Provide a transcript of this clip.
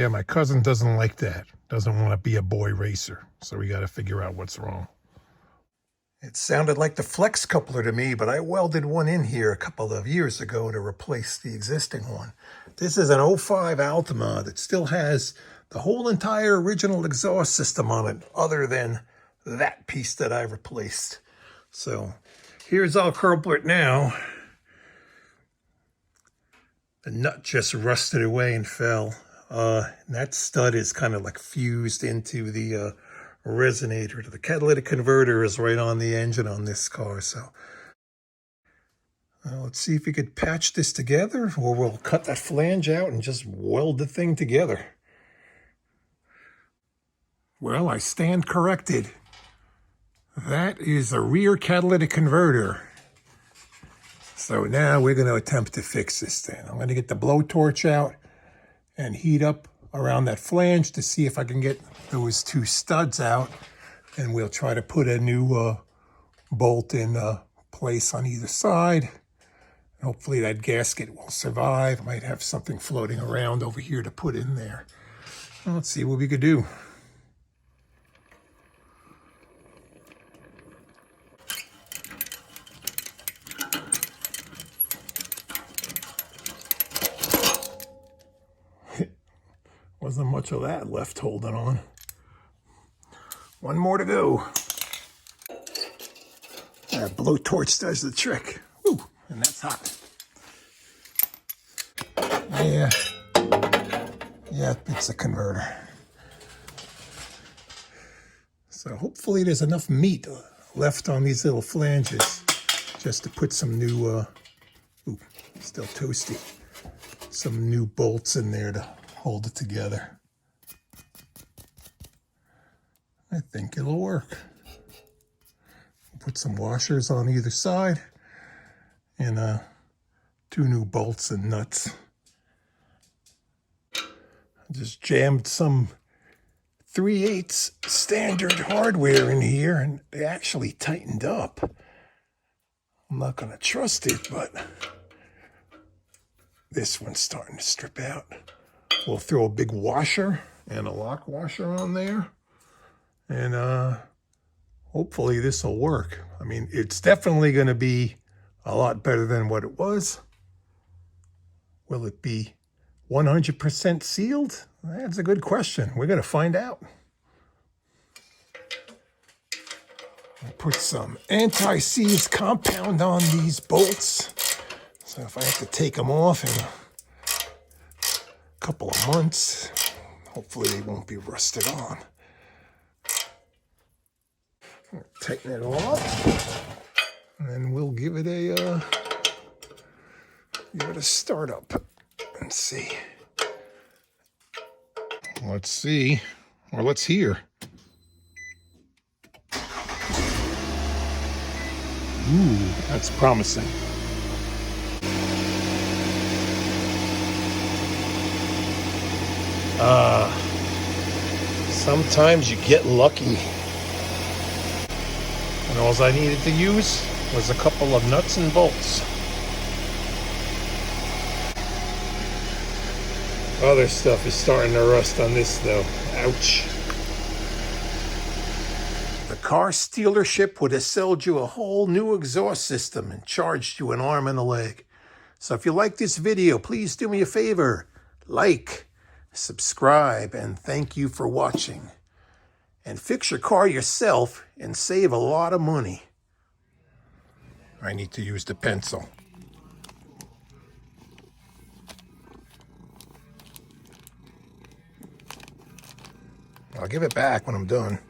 Yeah, my cousin doesn't like that. Doesn't want to be a boy racer. So we got to figure out what's wrong. It sounded like the flex coupler to me, but I welded one in here a couple of years ago to replace the existing one. This is an '05 Altima that still has the whole entire original exhaust system on it, other than that piece that I replaced. So here's our culprit now. The nut just rusted away and fell. That stud is kind of like fused into the resonator. The catalytic converter is right on the engine on this car. So let's see if we could patch this together, or we'll cut that flange out and just weld the thing together. Well, I stand corrected. That is a rear catalytic converter. So now we're going to attempt to fix this thing. I'm going to get the blowtorch out and heat up around that flange to see if I can get those two studs out. And we'll try to put a new bolt in place on either side. Hopefully that gasket will survive. I might have something floating around over here to put in there. Well, let's see what we could do. Wasn't much of that left holding on. One more to go. That blowtorch does the trick. Ooh, and that's hot. Yeah, it's a converter. So hopefully there's enough meat left on these little flanges just to put some new, ooh, still toasty, some new bolts in there to hold it together. I think it'll work. Put some washers on either side and two new bolts and nuts. I just jammed some 3/8 standard hardware in here and they actually tightened up. I'm not going to trust it, but this one's starting to strip out. We'll throw a big washer and a lock washer on there, and hopefully this will work. I mean, it's definitely going to be a lot better than what it was. Will it be 100% sealed? That's a good question. We're going to find out. I'll put some anti-seize compound on these bolts. So if I have to take them off in couple of months, hopefully they won't be rusted on. Tighten it all up, and then we'll give it a start up and see. Let's see, or let's hear. Ooh, that's promising. Sometimes you get lucky. And all I needed to use was a couple of nuts and bolts. Other stuff is starting to rust on this though. Ouch. The car dealership would have sold you a whole new exhaust system and charged you an arm and a leg. So if you like this video, please do me a favor. Like, subscribe, and thank you for watching. And fix your car yourself and save a lot of money. I need to use the pencil. I'll give it back when I'm done.